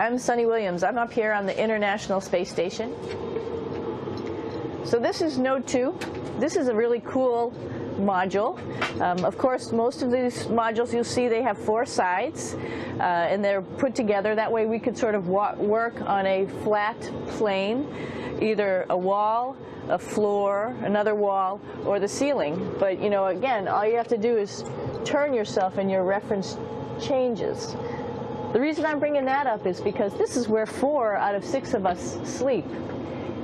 I'm Sunny Williams. I'm up here on the International Space Station. So this is Node 2. This is a really cool module. Of course, most of these modules you'll see they have 4 sides, and they're put together. That way we could sort of work on a flat plane, either a wall, a floor, another wall, or the ceiling. But you know, again, all you have to do is turn yourself and your reference changes. The reason I'm bringing that up is because this is where 4 out of 6 of us sleep.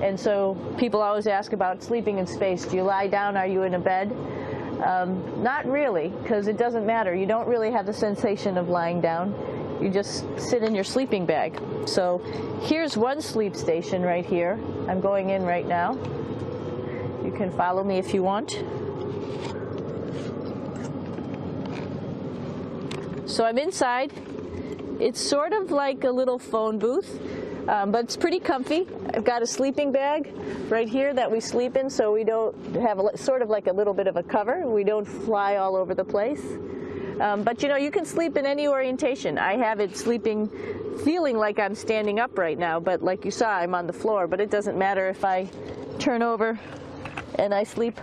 And so people always ask about sleeping in space. Do you lie down? Are you in a bed? Not really, because it doesn't matter. You don't really have the sensation of lying down. You just sit in your sleeping bag. So here's one sleep station right here. I'm going in right now. You can follow me if you want. So I'm inside. It's sort of like a little phone booth, but it's pretty comfy. I've got a sleeping bag right here that we sleep in, so we don't have sort of like a little bit of a cover. We don't fly all over the place. But you know, you can sleep in any orientation. I have it sleeping, feeling like I'm standing up right now, but like you saw, I'm on the floor. But it doesn't matter if I turn over and I sleep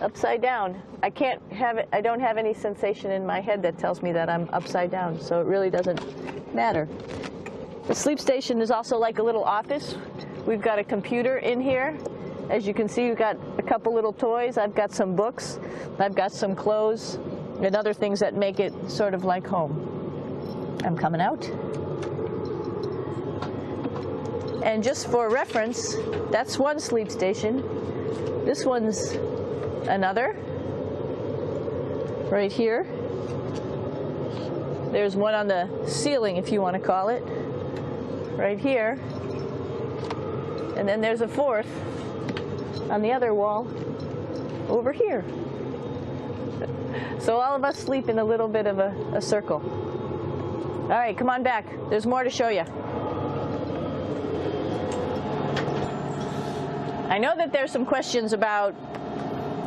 upside down. I can't have it. I don't have any sensation in my head that tells me that I'm upside down, so it really doesn't matter. The sleep station is also like a little office. We've got a computer in here. As you can see, we've got a couple little toys. I've got some books. I've got some clothes and other things that make it sort of like home. I'm coming out. And just for reference, that's one sleep station. This one's another. Right here. There's one on the ceiling, if you want to call it. Right here. And then there's a 4th on the other wall over here. So all of us sleep in a little bit of a circle. All right, come on back. There's more to show you. I know that there's some questions about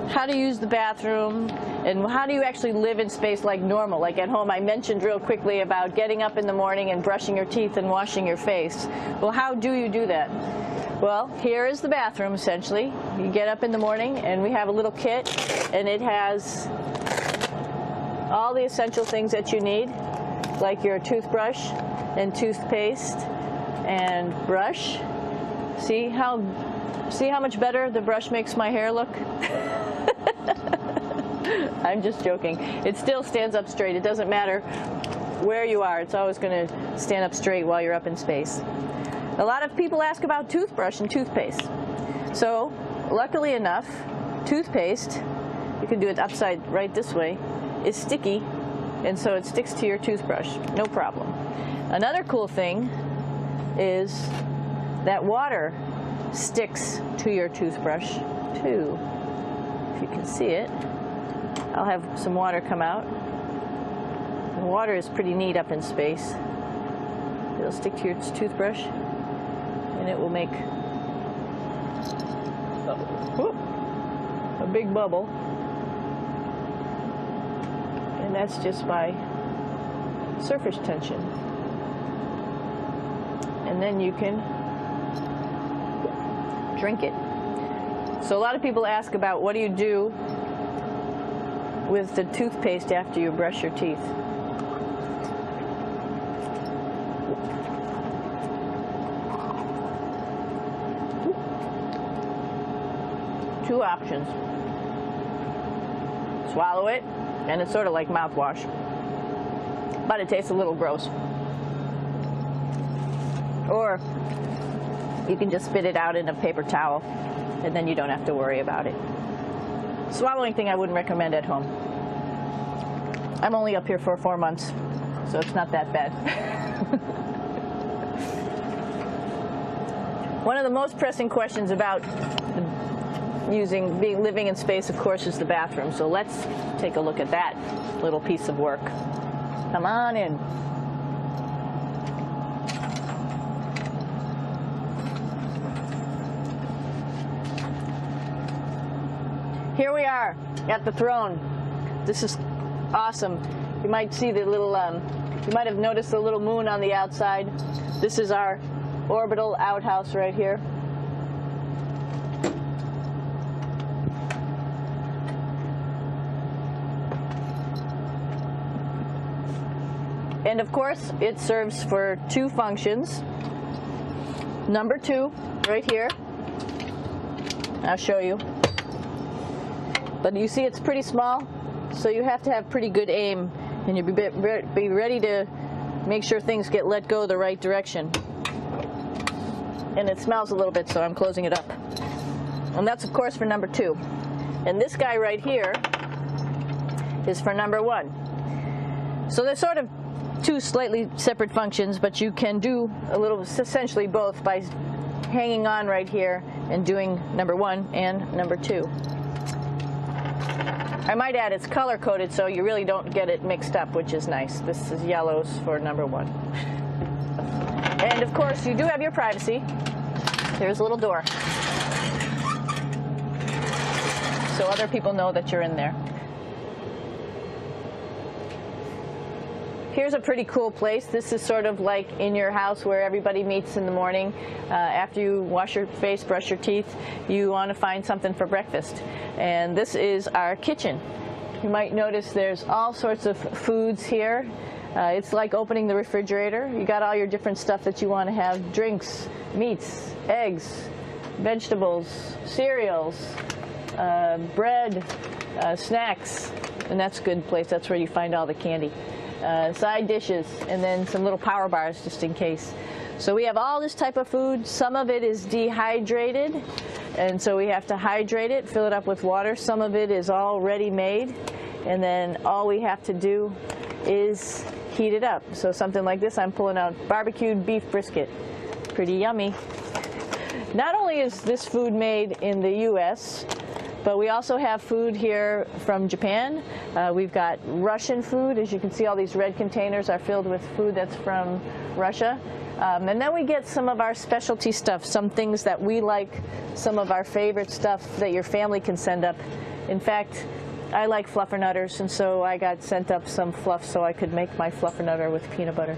how to use the bathroom and how do you actually live in space like normal, like at home. I mentioned real quickly about getting up in the morning and brushing your teeth and washing your face. Well, how do you do that? Well, here is the bathroom, essentially. You get up in the morning, and we have a little kit, and it has all the essential things that you need, like your toothbrush and toothpaste and brush. See how much better the brush makes my hair look? I'm just joking. It still stands up straight. It doesn't matter where you are. It's always going to stand up straight while you're up in space. A lot of people ask about toothbrush and toothpaste. So, luckily enough, toothpaste, you can do it upside right this way, is sticky, and so it sticks to your toothbrush. No problem. Another cool thing is that water sticks to your toothbrush too. If you can see it, I'll have some water come out. And water is pretty neat up in space. It'll stick to your toothbrush, and it will make a big bubble. And that's just by surface tension. And then you can drink it. So a lot of people ask about what do you do with the toothpaste after you brush your teeth. Two options. Swallow it, and it's sort of like mouthwash, but it tastes a little gross. Or you can just spit it out in a paper towel, and then you don't have to worry about it. Swallowing thing I wouldn't recommend at home. I'm only up here for 4 months, so it's not that bad. One of the most pressing questions about living in space, of course, is the bathroom. So let's take a look at that little piece of work. Come on in. Here we are at the throne. This is awesome. You might see the little, you might have noticed the little moon on the outside. This is our orbital outhouse right here. And of course, it serves for two functions. Number 2, right here. I'll show you. But you see it's pretty small, so you have to have pretty good aim, and you be ready to make sure things get let go the right direction. And it smells a little bit, so I'm closing it up. And that's, of course, for number 2. And this guy right here is for number 1. So they're sort of two slightly separate functions, but you can do a little, essentially both, by hanging on right here and doing number 1 and number 2. I might add it's color coded so you really don't get it mixed up, which is nice. This is yellows for number 1. And of course you do have your privacy. There's a little door, so other people know that you're in there. Here's a pretty cool place. This is sort of like in your house where everybody meets in the morning. After you wash your face, brush your teeth, you want to find something for breakfast. And this is our kitchen. You might notice there's all sorts of foods here. It's like opening the refrigerator. You got all your different stuff that you want to have: drinks, meats, eggs, vegetables, cereals, bread, snacks. And that's a good place. That's where you find all the candy. Side dishes, and then some little power bars just in case. So we have all this type of food. Some of it is dehydrated, and so we have to hydrate it, fill it up with water. Some of it is all ready-made, and then all we have to do is heat it up. So something like this, I'm pulling out barbecued beef brisket. Pretty yummy. Not only is this food made in the U.S., but we also have food here from Japan. We've got Russian food. As you can see, all these red containers are filled with food that's from Russia. And then we get some of our specialty stuff, some things that we like, some of our favorite stuff that your family can send up. In fact, I like fluffernutters, and so I got sent up some fluff so I could make my fluffernutter with peanut butter.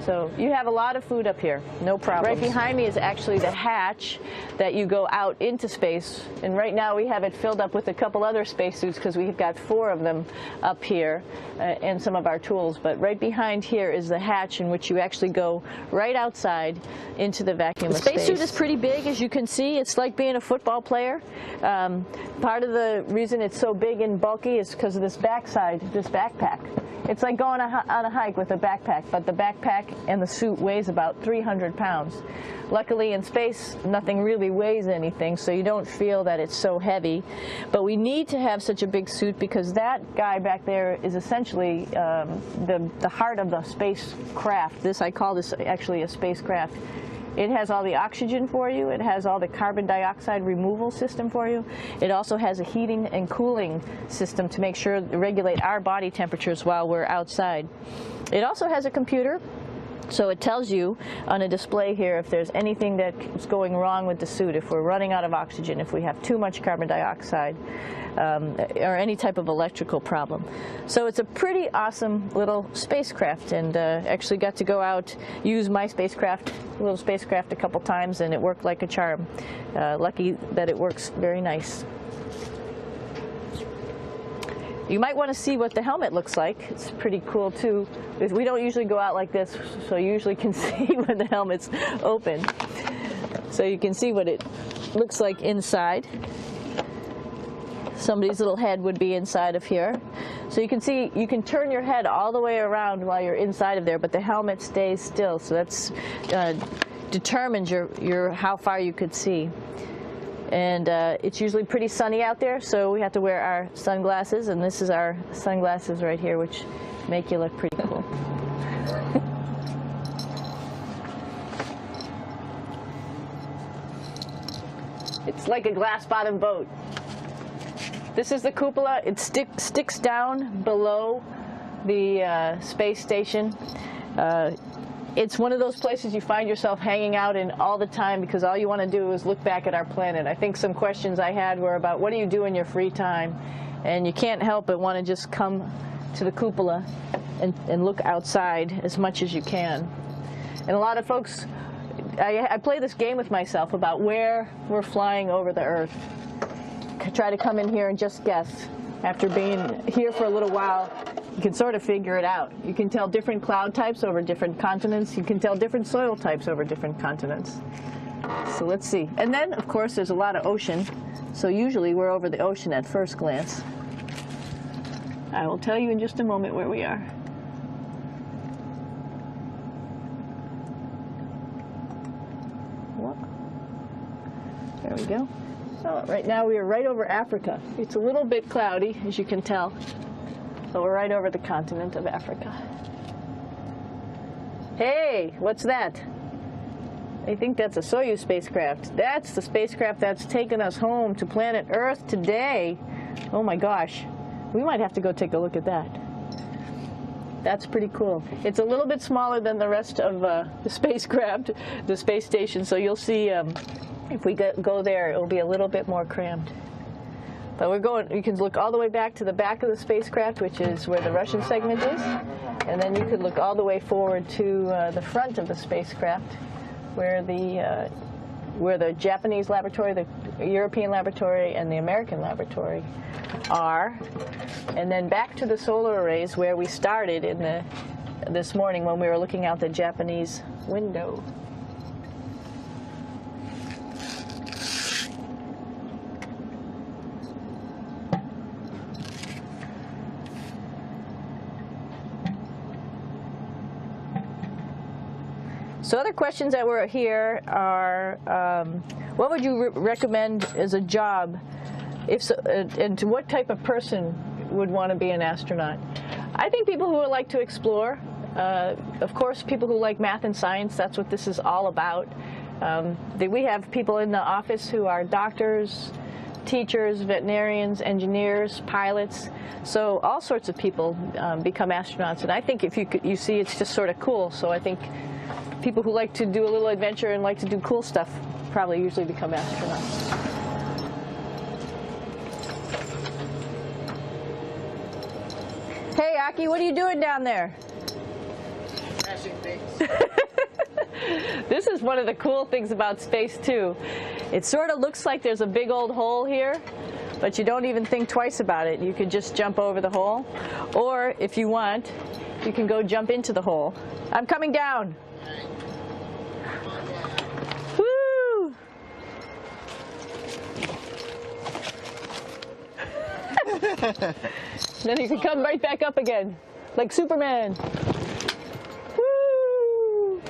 So you have a lot of food up here, no problem. Right behind me is actually the hatch that you go out into space. And right now we have it filled up with a couple other spacesuits because we've got 4 of them up here and some of our tools. But right behind here is the hatch in which you actually go right outside into the vacuum of space. The spacesuit is pretty big, as you can see. It's like being a football player. Part of the reason it's so big and bulky is because of this backside, this backpack. It's like going on a hike with a backpack, but the backpack and the suit weighs about 300 pounds. Luckily in space, nothing really weighs anything, so you don't feel that it's so heavy. But we need to have such a big suit because that guy back there is essentially the heart of the spacecraft. I call this actually a spacecraft. It has all the oxygen for you. It has all the carbon dioxide removal system for you. It also has a heating and cooling system to make sure to regulate our body temperatures while we're outside. It also has a computer, so it tells you on a display here if there's anything that's going wrong with the suit, if we're running out of oxygen, if we have too much carbon dioxide, or any type of electrical problem. So it's a pretty awesome little spacecraft, and actually got to go out, use my little spacecraft a couple times, and it worked like a charm. Lucky that it works very nice. You might want to see what the helmet looks like. It's pretty cool too. We don't usually go out like this, so you usually can see when the helmet's open. So you can see what it looks like inside. Somebody's little head would be inside of here. So you can see, you can turn your head all the way around while you're inside of there, but the helmet stays still. So that's determines how far you could see. And it's usually pretty sunny out there, so we have to wear our sunglasses, and this is our sunglasses right here, which make you look pretty cool. It's like a glass-bottom boat. This is the cupola. It sticks down below the space station. It's one of those places you find yourself hanging out in all the time because all you want to do is look back at our planet. I think some questions I had were about what do you do in your free time? And you can't help but want to just come to the cupola and look outside as much as you can. And a lot of folks, I play this game with myself about where we're flying over the Earth. Try to come in here and just guess. After being here for a little while, you can sort of figure it out. You can tell different cloud types over different continents. You can tell different soil types over different continents. So let's see. And then, of course, there's a lot of ocean. So usually we're over the ocean at first glance. I will tell you in just a moment where we are. Whoa. There we go. So right now we are right over Africa. It's a little bit cloudy, as you can tell. So we're right over the continent of Africa. Hey, what's that? I think that's a Soyuz spacecraft. That's the spacecraft that's taken us home to planet Earth today. Oh my gosh. We might have to go take a look at that. That's pretty cool. It's a little bit smaller than the rest of the spacecraft, the space station, so you'll see if we go there, it'll be a little bit more crammed. But we're going, you can look all the way back to the back of the spacecraft, which is where the Russian segment is, and then you could look all the way forward to the front of the spacecraft, where the Japanese laboratory, the European laboratory, and the American laboratory are, and then back to the solar arrays where we started in this morning when we were looking out the Japanese window. So other questions that were here are, what would you recommend as a job, and to what type of person would want to be an astronaut? I think people who would like to explore, of course people who like math and science, that's what this is all about. We have people in the office who are doctors, teachers, veterinarians, engineers, pilots, so all sorts of people become astronauts, and I think if you see it's just sort of cool, so I think people who like to do a little adventure and like to do cool stuff probably usually become astronauts. Hey, Aki, what are you doing down there? Crashing things. This is one of the cool things about space, too. It sort of looks like there's a big old hole here, but you don't even think twice about it. You could just jump over the hole, or if you want, you can go jump into the hole. I'm coming down. Woo! Then you can come right back up again, like Superman. Woo!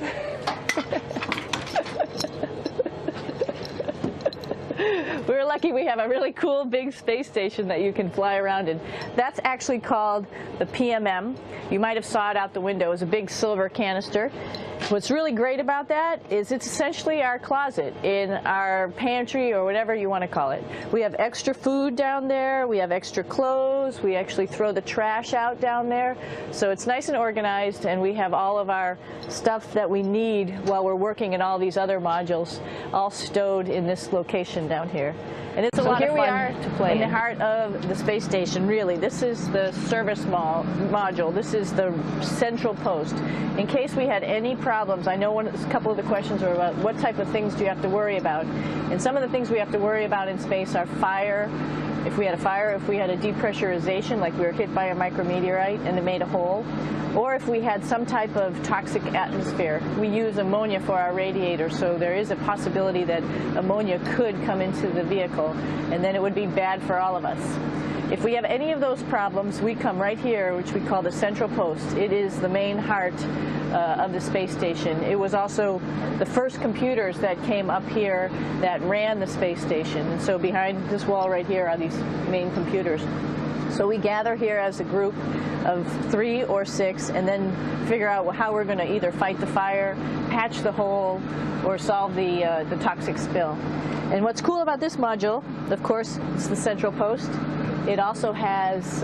We're lucky we have a really cool big space station that you can fly around in. That's actually called the PMM. You might have saw it out the window. It's a big silver canister. What's really great about that is it's essentially our closet in our pantry or whatever you want to call it. We have extra food down there. We have extra clothes. We actually throw the trash out down there. So it's nice and organized, and we have all of our stuff that we need while we're working in all these other modules all stowed in this location down here. And it's a lot of fun to play in the heart of the space station, really. This is the service module. This is the central post. In case we had any problems, I know a couple of the questions were about what type of things do you have to worry about. And some of the things we have to worry about in space are fire. If we had a fire, if we had a depressurization, like we were hit by a micrometeorite and it made a hole, or if we had some type of toxic atmosphere. We use ammonia for our radiator, so there is a possibility that ammonia could come into the vehicle, and then it would be bad for all of us. If we have any of those problems, we come right here, which we call the central post. It is the main heart of the space station. It was also the first computers that came up here that ran the space station. And so behind this wall right here are these main computers. So we gather here as a group of 3 or 6 and then figure out how we're going to either fight the fire, patch the hole, or solve the toxic spill. And what's cool about this module, of course, it's the central post. It also has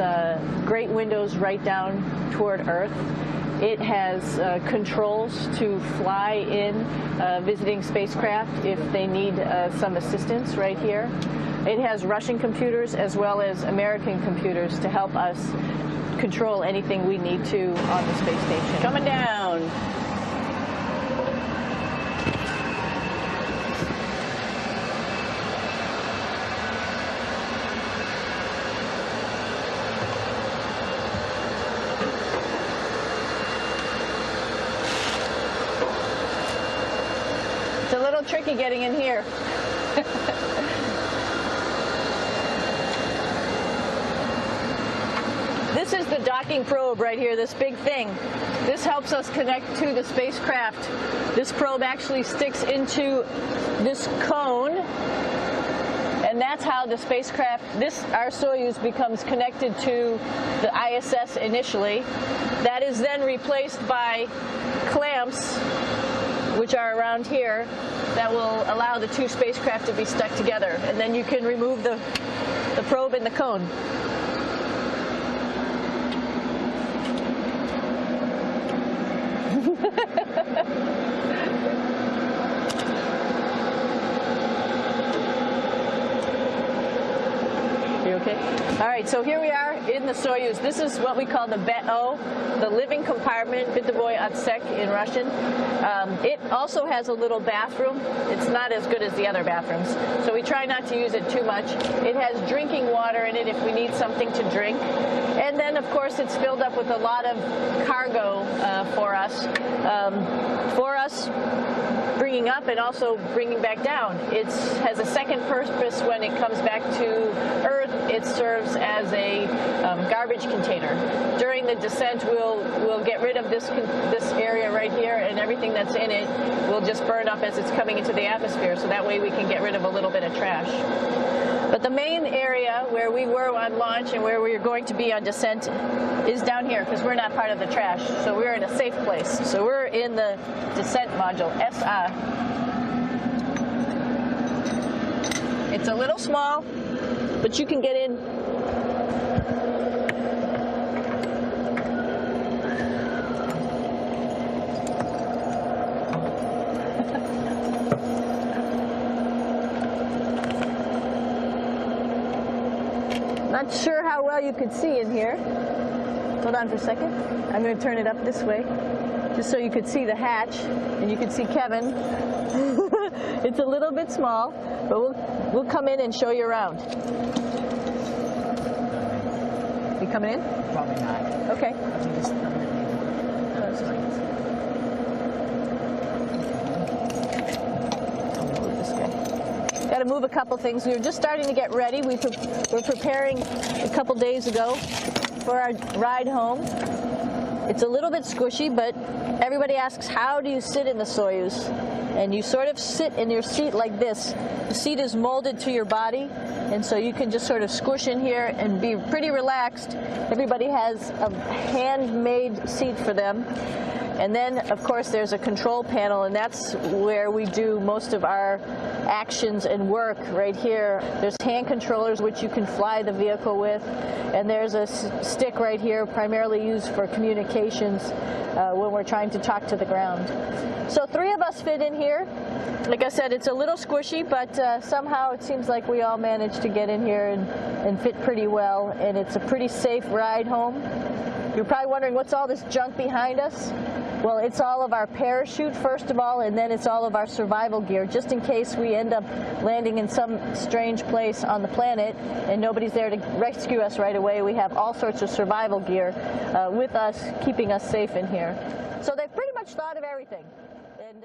great windows right down toward Earth. It has controls to fly in visiting spacecraft if they need some assistance right here. It has Russian computers as well as American computers to help us control anything we need to on the space station. Coming down. It's a little tricky getting in here. This is the docking probe right here, this big thing. This helps us connect to the spacecraft. This probe actually sticks into this cone, and that's how the spacecraft, our Soyuz, becomes connected to the ISS initially. That is then replaced by clamps, which are around here, that will allow the two spacecraft to be stuck together. And then you can remove the probe and the cone. You okay? All right, so here we are in the Soyuz. This is what we call the BEO, the living compartment, bytovой отсек in Russian. It also has a little bathroom. It's not as good as the other bathrooms, so we try not to use it too much. It has drinking water in it if we need something to drink. And then, of course, it's filled up with a lot of cargo for us. Bringing up and also bringing back down. It has a second purpose when it comes back to Earth. It serves as a garbage container. During the descent, we'll get rid of this area right here, and everything that's in it will just burn up as it's coming into the atmosphere, so that way we can get rid of a little bit of trash. But the main area where we were on launch and where we're going to be on descent is down here, because we're not part of the trash. So we're in a safe place. So we're in the descent module, SA. It's a little small, but you can get in. Not sure how well you could see in here. Hold on for a second. I'm going to turn it up this way, just so you could see the hatch and you could see Kevin. It's a little bit small, but we'll come in and show you around. You coming in? Probably not. Okay. Got to move a couple things. We were just starting to get ready. We're preparing a couple days ago for our ride home. It's a little bit squishy, but everybody asks, how do you sit in the Soyuz? And you sort of sit in your seat like this. The seat is molded to your body, and so you can just sort of squish in here and be pretty relaxed. Everybody has a handmade seat for them. And then, of course, there's a control panel, and that's where we do most of our actions and work right here. There's hand controllers, which you can fly the vehicle with, and there's a stick right here, primarily used for communications when we're trying to talk to the ground. So 3 of us fit in here. Like I said, it's a little squishy, but somehow it seems like we all managed to get in here and fit pretty well, and it's a pretty safe ride home. You're probably wondering, what's all this junk behind us? Well, it's all of our parachute, first of all, and then it's all of our survival gear, just in case we end up landing in some strange place on the planet and nobody's there to rescue us right away. We have all sorts of survival gear with us, keeping us safe in here. So they've pretty much thought of everything. And